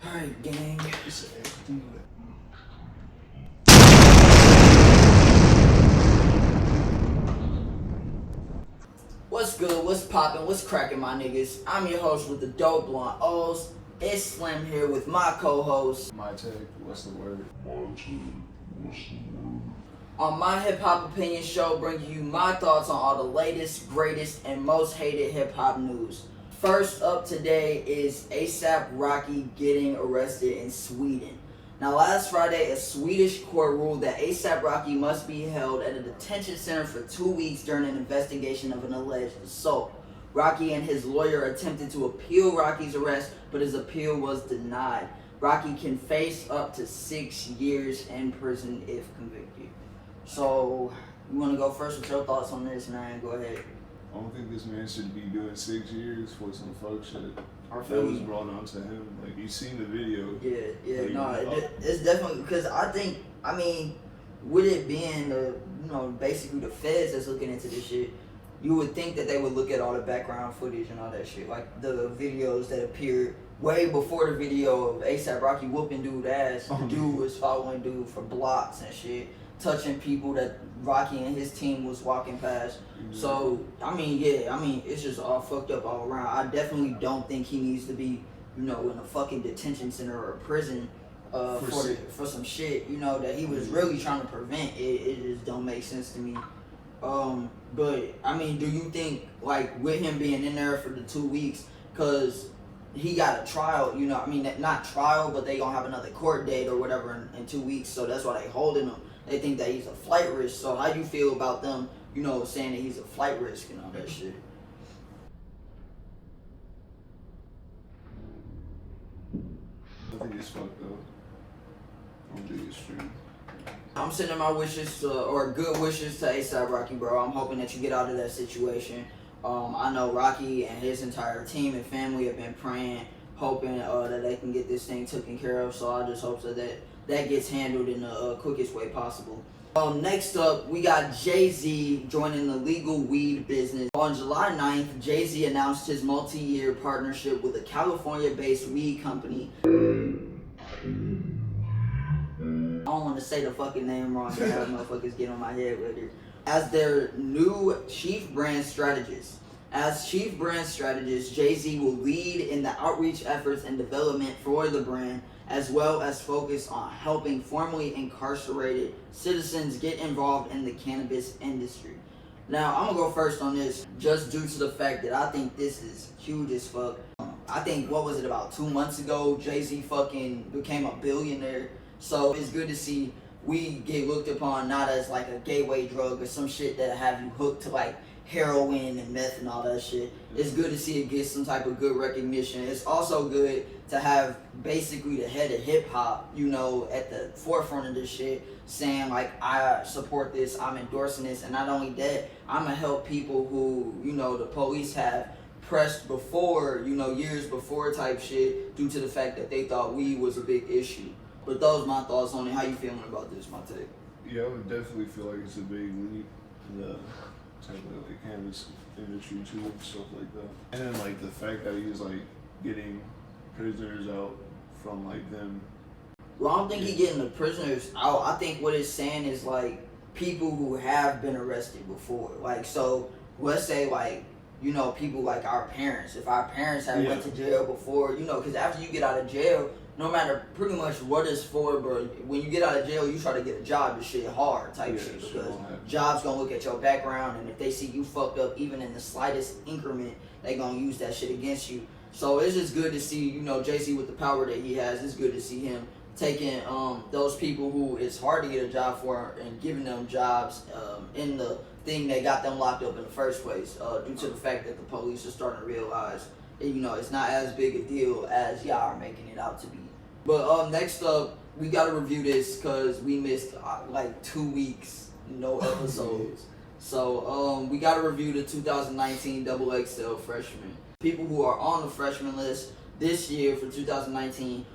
Alright, gang. What's good? What's poppin'? What's crackin', my niggas? I'm your host with the dope blonde O's. It's Slim here with my co-host MyTek, what's the word? on my hip hop opinion show, bringing you my thoughts on all the latest, greatest, and most hated hip hop news. First up today is ASAP Rocky getting arrested in Sweden. Now, last Friday, a Swedish court ruled that ASAP Rocky must be held at a detention center for 2 weeks during an investigation of an alleged assault. Rocky and his lawyer attempted to appeal Rocky's arrest, but his appeal was denied. Rocky can face up to 6 years in prison if convicted. So, you want to go first with your thoughts on this, man? Go ahead. I don't think this man should be doing 6 years for some fuck shit I that feel was you. brought onto him. Like, you seen the video. Yeah, Like, no, it's definitely, because I mean, with it being basically the feds that's looking into this shit, you would think that they would look at all the background footage and all that shit, like the videos that appeared way before the video of ASAP Rocky whooping dude ass. The dude was following dude for blocks and shit, touching people that Rocky and his team was walking past. So, I mean, it's just all fucked up all around. I definitely don't think he needs to be, in a fucking detention center or a prison for some shit, that he was really trying to prevent. It just don't make sense to me. But, I mean, do you think, like, with him being in there for the 2 weeks, because he got a trial, not trial, but they gonna have another court date or whatever in 2 weeks, so that's why they holding him. They think that he's a flight risk. So how you feel about them, saying that he's a flight risk and all that shit? I think it's fucked up. I don't think it's true. I'm sending my wishes or good wishes to ASAP Rocky, bro. I'm hoping that you get out of that situation. I know Rocky and his entire team and family have been praying, hoping that they can get this thing taken care of. So I just hope that gets handled in the quickest way possible. Next up, we got Jay-Z joining the legal weed business. On July 9th, Jay-Z announced his multi-year partnership with a California-based weed company. I don't want to say the fucking name wrong, but have motherfuckers get on my head with it. As their new chief brand strategist. As chief brand strategist, Jay-Z will lead in the outreach efforts and development for the brand, as well as focus on helping formerly incarcerated citizens get involved in the cannabis industry. Now, I'm gonna go first on this, just due to the fact that I think this is huge as fuck. I think, what was it, about 2 months ago, Jay-Z fucking became a billionaire. So it's good to see weed get looked upon not as like a gateway drug or some shit that have you hooked to like heroin and meth and all that shit. It's good to see it get some type of good recognition. It's also good to have basically the head of hip hop, at the forefront of this shit, saying like, I support this, I'm endorsing this, and not only that, I'm gonna help people who, the police have pressed before, years before type shit, due to the fact that they thought weed was a big issue. But those are my thoughts on it. How you feeling about this, MyTek? Yeah, I would definitely feel like it's a big leap in the type of like cannabis industry too and stuff like that. And then like the fact that he's like getting prisoners out from like them. Well, I don't think he's getting the prisoners out. I think what it's saying is like people who have been arrested before. Like, so let's say like, people like our parents. If our parents have went to jail before, because after you get out of jail, no matter pretty much what it's for, bro, when you get out of jail, you try to get a job to shit hard type shit, because jobs gonna look at your background, and if they see you fucked up even in the slightest increment, they gonna use that shit against you. So it's just good to see, Jay-Z with the power that he has. It's good to see him taking those people who it's hard to get a job for and giving them jobs in the thing that got them locked up in the first place, due to the fact that the police are starting to realize, it's not as big a deal as y'all are making it out to be. But next up, we gotta review this because we missed like 2 weeks, no episodes. So we gotta review the 2019 XXL Freshman. People who are on the freshman list this year for 2019.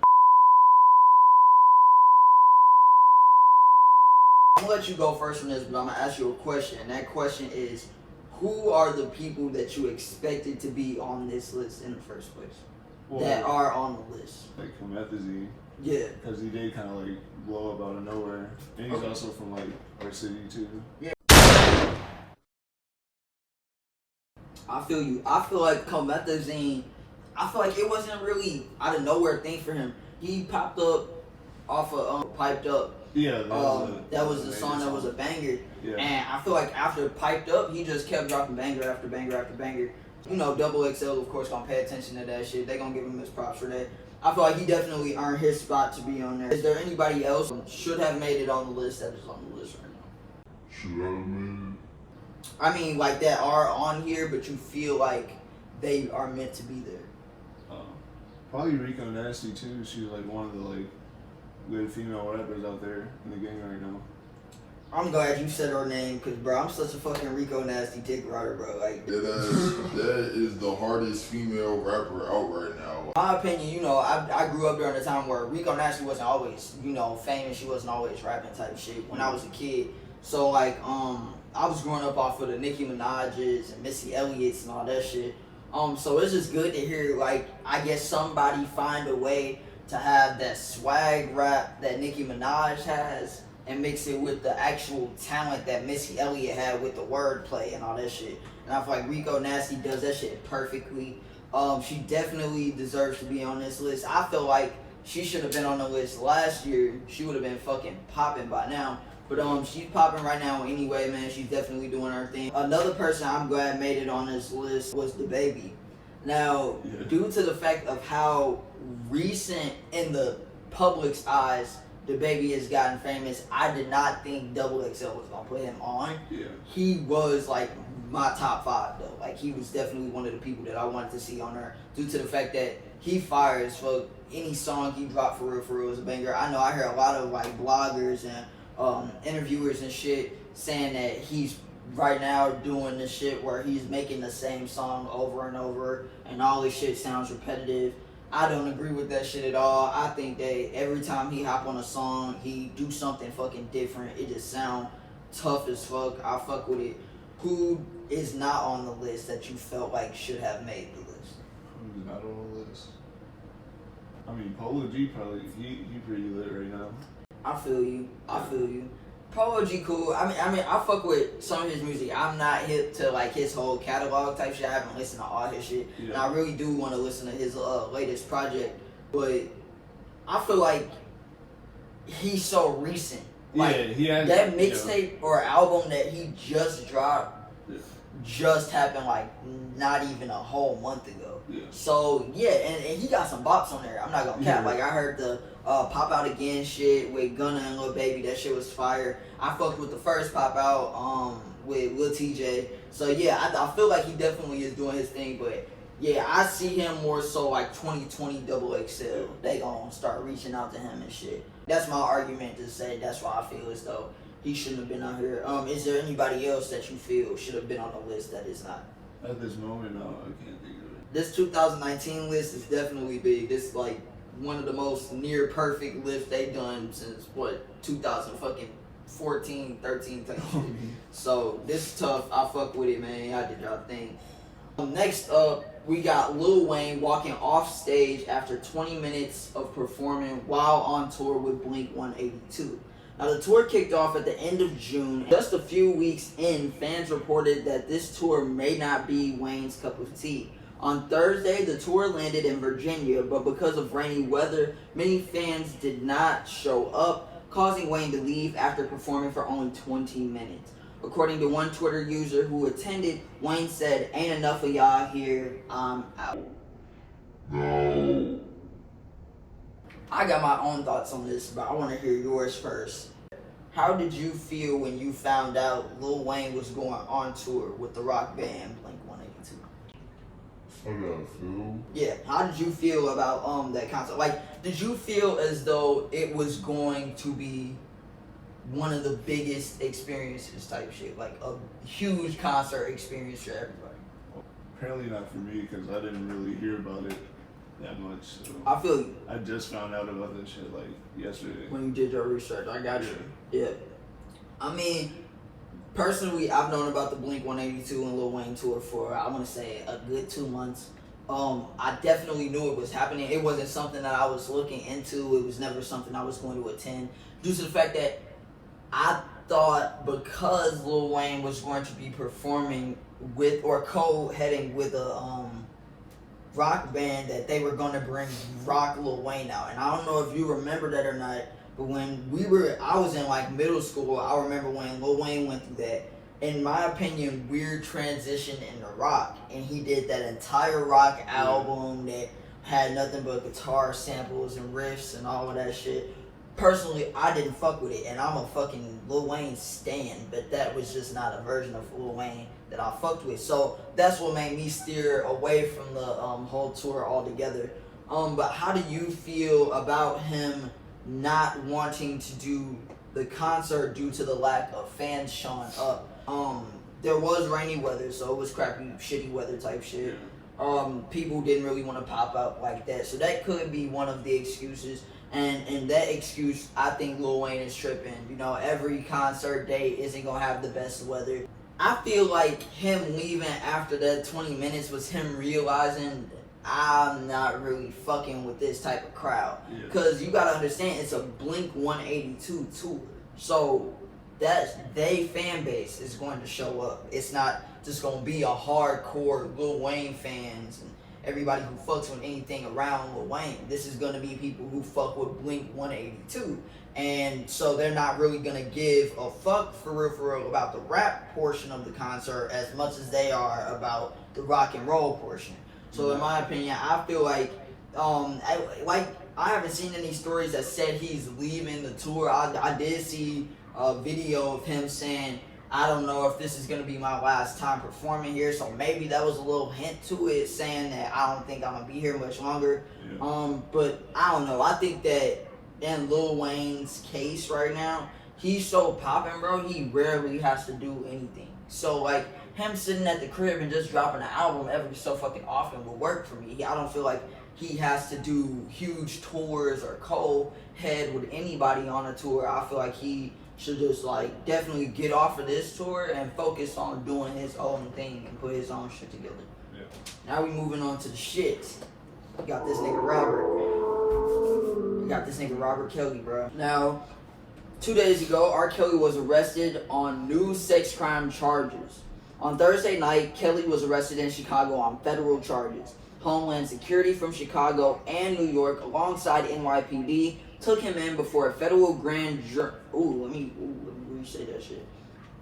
I'm gonna let you go first on this, but I'm gonna ask you a question. And that question is, who are the people that you expected to be on this list in the first place? That are on the list. Like Comethazine. Yeah. Because he did kind of like blow up out of nowhere. And he's also from like our city too. Yeah. I feel you. I feel like Comethazine, I feel like it wasn't really out of nowhere thing for him. He popped up off of Piped Up. Yeah, that was the song that was a banger. Yeah. And I feel like after Piped Up, he just kept dropping banger after banger after banger. You know, XXL, of course, gonna pay attention to that shit. They gonna give him his props for that. I feel like he definitely earned his spot to be on there. Is there anybody else who should have made it on the list that is on the list right now? Should I have made it? I mean, like that are on here, but you feel like they are meant to be there. Probably Rico Nasty too. She's like one of the like good female rappers out there in the game right now. I'm glad you said her name, cause bro, I'm such a fucking Rico Nasty dick rider, bro. Like that is the hardest female rapper out right now. My opinion, you know, I grew up during a time where Rico Nasty wasn't always, you know, famous. She wasn't always rapping type shit when I was a kid. So like, I was growing up off of the Nicki Minaj's and Missy Elliott's and all that shit. So it's just good to hear, like, I guess somebody find a way to have that swag rap that Nicki Minaj has and mix it with the actual talent that Missy Elliott had with the wordplay and all that shit. And I feel like Rico Nasty does that shit perfectly. She definitely deserves to be on this list. I feel like she should have been on the list last year. She would have been fucking popping by now. But she's popping right now anyway, man. She's definitely doing her thing. Another person I'm glad made it on this list was DaBaby. Now, due to the fact of how recent in the public's eyes DaBaby has gotten famous, I did not think XXL was gonna put him on. Yeah. He was like my top 5 though. Like he was definitely one of the people that I wanted to see on there due to the fact that he fires for any song he dropped for real is a banger. I know I hear a lot of like bloggers and interviewers and shit saying that he's right now doing this shit where he's making the same song over and over and all this shit sounds repetitive. I don't agree with that shit at all. I think that every time he hop on a song, he do something fucking different. It just sound tough as fuck. I fuck with it. Who is not on the list that you felt like should have made the list? Who's not on the list? I mean, Polo G probably, he pretty lit right now. I feel you. Polo G cool. I mean, I fuck with some of his music. I'm not hip to like his whole catalog type shit. I haven't listened to all his shit, and I really do want to listen to his latest project. But I feel like he's so recent. Like he has that mixtape or album that he just dropped. Just happened like not even a whole month ago. So yeah, and he got some bops on there. I'm not gonna cap. Like I heard the Pop Out Again shit with Gunna and Lil Baby. That shit was fire. I fucked with the first Pop Out with Lil TJ. So yeah, I feel like he definitely is doing his thing. But yeah, I see him more so like 2020 XXL. They gonna start reaching out to him and shit. That's my argument to say that's why I feel as though he shouldn't have been on here. Is there anybody else that you feel should have been on the list that is not? At this moment, no, I can't think of it. This 2019 list is definitely big. This is like one of the most near perfect lists they've done since what 2014, 13 type shit. So this is tough. I fuck with it, man. I did y'all thing. Next up, we got Lil Wayne walking off stage after 20 minutes of performing while on tour with Blink 182. Now, the tour kicked off at the end of June. Just a few weeks in, fans reported that this tour may not be Wayne's cup of tea. On Thursday, the tour landed in Virginia, but because of rainy weather, many fans did not show up, causing Wayne to leave after performing for only 20 minutes. According to one Twitter user who attended, Wayne said, "Ain't enough of y'all here, I'm out." No. I got my own thoughts on this, but I want to hear yours first. How did you feel when you found out Lil Wayne was going on tour with the rock band Blink 182? How did I feel? Yeah, how did you feel about that concert? Like, did you feel as though it was going to be one of the biggest experiences type shit? Like a huge concert experience for everybody? Apparently not for me, because I didn't really hear about it that much. So I feel you. I just found out about this shit like yesterday. When you did your research, I got you. Yeah. I mean, personally, I've known about the Blink 182 and Lil Wayne tour for, I want to say, a good 2 months. I definitely knew it was happening. It wasn't something that I was looking into. It was never something I was going to attend, due to the fact that I thought because Lil Wayne was going to be performing with or co-heading with a rock band, that they were going to bring rock Lil Wayne out. And I don't know if you remember that or not, but when I was in like middle school, I remember when Lil Wayne went through that, in my opinion, weird transition into rock. And he did that entire rock album that had nothing but guitar samples and riffs and all of that shit. Personally, I didn't fuck with it, and I'm a fucking Lil Wayne stan, but that was just not a version of Lil Wayne that I fucked with. So that's what made me steer away from the whole tour altogether. But how do you feel about him not wanting to do the concert due to the lack of fans showing up? There was rainy weather, so it was crappy, shitty weather type shit. People didn't really want to pop out like that, so that could be one of the excuses. And that excuse, I think Lil Wayne is tripping. You know, every concert date isn't gonna have the best weather. I feel like him leaving after that 20 minutes was him realizing I'm not really fucking with this type of crowd. Cause you gotta understand, it's a Blink 182 tour. So they fan base is going to show up. It's not just gonna be a hardcore Lil Wayne fans and everybody who fucks with anything around Lil Wayne. This is gonna be people who fuck with Blink 182. And so they're not really gonna give a fuck for real about the rap portion of the concert as much as they are about the rock and roll portion. So in my opinion, I feel like I haven't seen any stories that said he's leaving the tour. I did see a video of him saying, I don't know if this is going to be my last time performing here, so maybe that was a little hint to it, saying that I don't think I'm going to be here much longer. But I don't know. I think that in Lil Wayne's case right now, he's so popping, bro, he rarely has to do anything. So, like, him sitting at the crib and just dropping an album every so fucking often will work for me. I don't feel like he has to do huge tours or co-head with anybody on a tour. I feel like he should just like definitely get off of this tour and focus on doing his own thing and put his own shit together. Now we moving on to the shit. We got this nigga Robert Kelly, bro. Now, 2 days ago, R. Kelly was arrested on new sex crime charges. On Thursday night, Kelly was arrested in Chicago on federal charges. Homeland Security from Chicago and New York, alongside NYPD, took him in before a federal grand jury. Let me say that shit.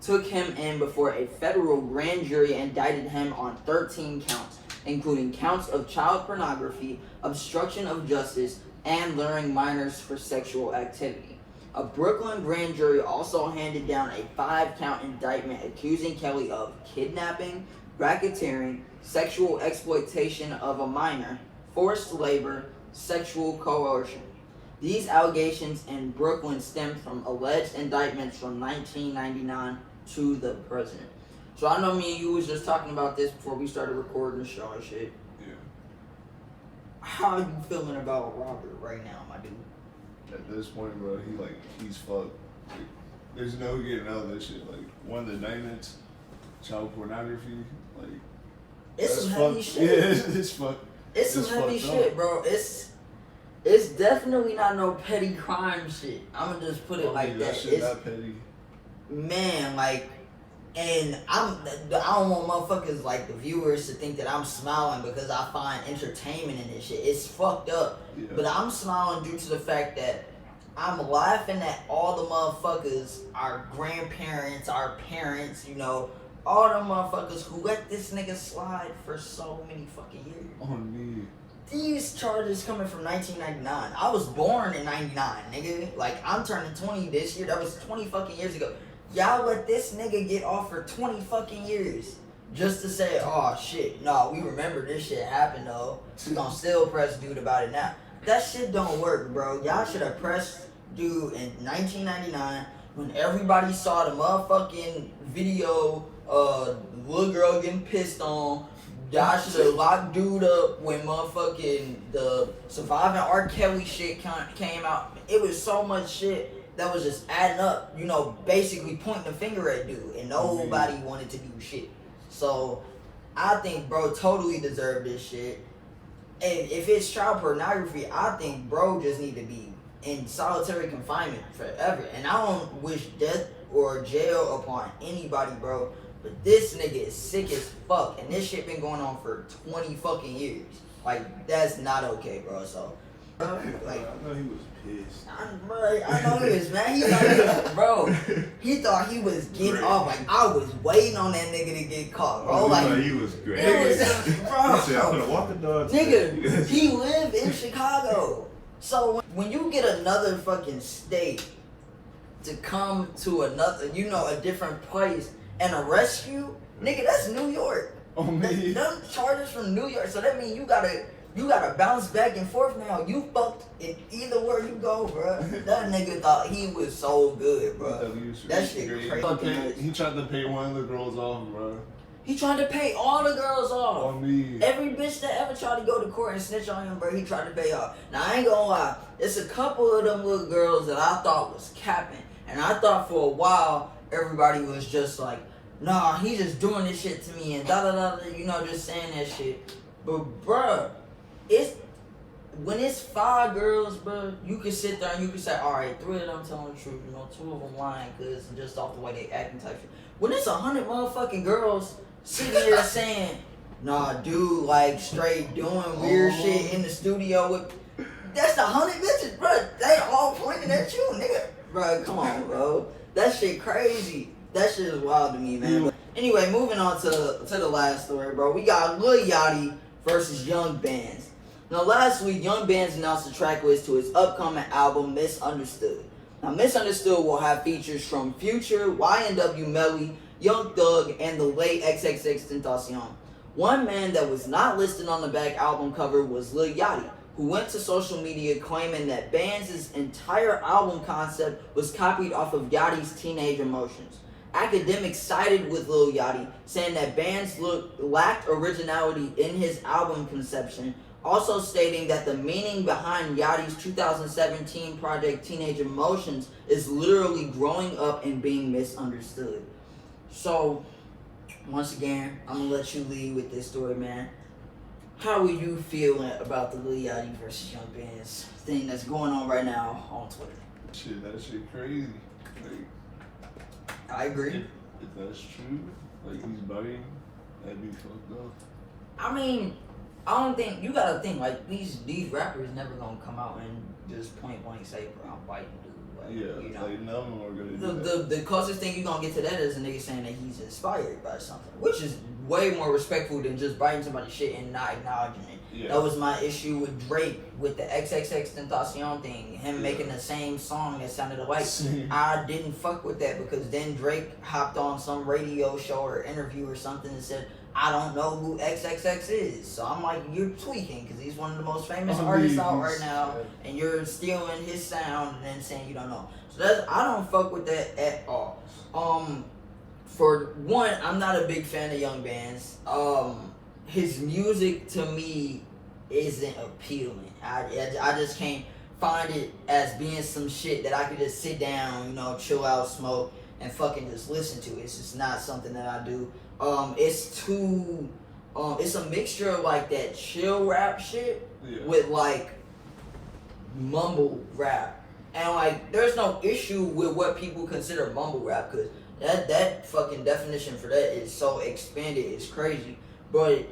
Took him in before a federal grand jury indicted him on 13 counts, including counts of child pornography, obstruction of justice, and luring minors for sexual activity. A Brooklyn grand jury also handed down a 5-count indictment accusing Kelly of kidnapping, racketeering, sexual exploitation of a minor, forced labor, sexual coercion. These allegations in Brooklyn stem from alleged indictments from 1999 to the present. So I know me and you was just talking about this before we started recording the show and shit. How are you feeling about Robert right now, my dude? At this point, bro, he's fucked. There's no getting out of this shit. Like, one of the indictments, child pornography, like, it's some heavy shit. Yeah, it's fucked. It's some heavy shit, bro. It's definitely not no petty crime shit. I'ma just put it like that. Shit not petty. Man, like, and I don't want motherfuckers like the viewers to think that I'm smiling because I find entertainment in this shit. It's fucked up. But I'm smiling due to the fact that I'm laughing at all the motherfuckers, our grandparents, our parents, you know, all the motherfuckers who let this nigga slide for so many fucking years. On me. These charges coming from 1999. I was born in 99, nigga. Like, I'm turning 20 this year. That was 20 fucking years ago. Y'all let this nigga get off for 20 fucking years just to say, oh shit, no, we remember this shit happened though. We gonna still press dude about it now. That shit don't work, bro. Y'all should have pressed dude in 1999 when everybody saw the motherfucking video little girl getting pissed on. Y'all should have locked dude up when motherfucking the Surviving R. Kelly shit came out. It was so much shit that was just adding up, you know, basically pointing the finger at dude, and nobody wanted to do shit. So I think bro totally deserved this shit. if it's child pornography, I think bro just need to be in solitary confinement forever. And I don't wish death or jail upon anybody, bro. But this nigga is sick as fuck, and this shit been going on for 20 fucking years. Like, that's not okay, bro. So, like, I know he was pissed. I know he was mad. He thought bro, he thought he was getting off. Like, I was waiting on that nigga to get caught, bro. Like, he was great. it was, bro. He said, I'm gonna walk the dog. Nigga, he lived in Chicago. So when you get another fucking state to come to another, you know, a different place and arrest you, nigga, that's New York. Oh man. Them charges from New York, so that means you gotta bounce back and forth now. You fucked in either where you go, bro. That nigga thought he was so good, bro. That shit crazy. He tried to pay one of the girls off, bro. He tried to pay all the girls off. On me. Every bitch that ever tried to go to court and snitch on him, bro, he tried to pay off. Now, I ain't gonna lie. There's a couple of them little girls that I thought was capping. And I thought for a while, everybody was just like, nah, he just doing this shit to me and da-da-da, you know, just saying that shit. But, bro, when it's 5 girls, bro, you can sit there and you can say, all right, 3 of them telling the truth, you know, 2 of them lying because just off the way they acting type shit. When it's 100 motherfucking girls sitting here saying, nah, dude, like, straight doing weird shit in the studio with, that's the 100 bitches, bro. They all pointing at you, nigga. Bro, come on, bro. That shit crazy. That shit is wild to me, man. But anyway, moving on to the last story, bro. We got Lil Yachty versus Young Bands. Now, last week, Young Bands announced the track list to his upcoming album, Misunderstood. Now, Misunderstood will have features from Future, YNW Melly, Young Thug, and the late XXL Tentacion. One man that was not listed on the back album cover was Lil Yachty, who went to social media claiming that Bands' entire album concept was copied off of Yachty's Teenage Emotions. Academics sided with Lil Yachty, saying that Bands lacked originality in his album conception, also stating that the meaning behind Yachty's 2017 project Teenage Emotions is literally growing up and being misunderstood. So, once again, I'm gonna let you lead with this story, man. How are you feeling about the Lil Yachty versus Young Bands thing that's going on right now on Twitter? Shit, that shit crazy. Like, I agree. if that's true, like he's biting, that'd be fucked up. I mean, I don't think, you gotta think, like, these rappers never gonna come out and just point blank say, bro, I'm biting dude. Like, Yeah, you know. like none of them are gonna do that. The closest thing you gonna get to that is a nigga saying that he's inspired by something, which is way more respectful than just biting somebody's shit and not acknowledging it. Yeah. That was my issue with Drake with the XXL Tentacion thing, him making the same song that sounded alike. I didn't fuck with that because then Drake hopped on some radio show or interview or something and said, I don't know who XXX is. So I'm like, you're tweaking because he's one of the most famous artists out right now, and you're stealing his sound and then saying you don't know. So I don't fuck with that at all. For one, I'm not a big fan of Young Bands. His music to me isn't appealing. I just can't find it as being some shit that I could just sit down, you know, chill out, smoke, and fucking just listen to. It's just not something that I do. It's too, it's a mixture of like that chill rap shit with like mumble rap. And like, there's no issue with what people consider mumble rap, because that fucking definition for that is so expanded, it's crazy. But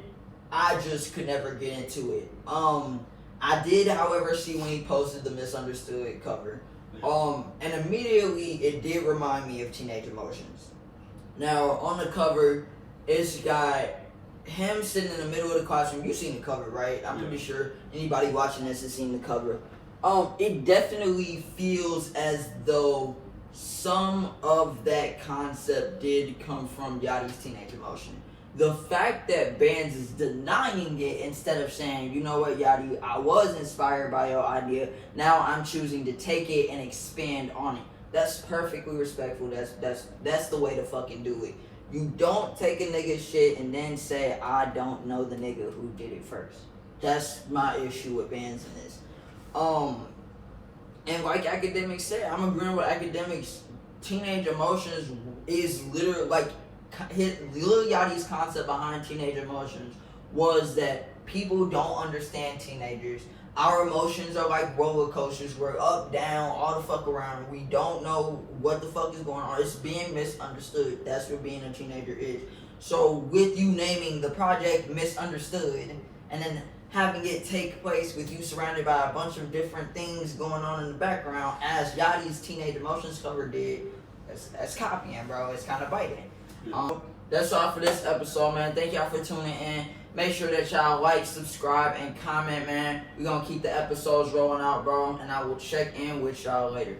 I just could never get into it. I did, however, see when he posted the Misunderstood cover. And immediately it did remind me of Teenage Emotions. Now, on the cover, it's got him sitting in the middle of the classroom. You've seen the cover, right? I'm pretty sure anybody watching this has seen the cover. It definitely feels as though some of that concept did come from Yachty's Teenage Emotion. The fact that Bands is denying it instead of saying, you know what, Yachty, I was inspired by your idea. Now I'm choosing to take it and expand on it. That's perfectly respectful. That's the way to fucking do it. You don't take a nigga's shit and then say, I don't know the nigga who did it first. That's my issue with Bands in this. And like academics said, I'm agreeing with academics. Teenage Emotions is literally like Lil Yachty's concept behind Teenage Emotions was that people don't understand teenagers. Our emotions are like roller coasters. We're up, down, all the fuck around. We don't know what the fuck is going on. It's being misunderstood. That's what being a teenager is. So with you naming the project Misunderstood, and then having it take place with you surrounded by a bunch of different things going on in the background, as Yachty's Teenage Emotions cover did, that's copying, bro. It's kind of biting. That's all for this episode, man. Thank y'all for tuning in. Make sure that y'all like, subscribe, and comment, man. We're going to keep the episodes rolling out, bro. And I will check in with y'all later.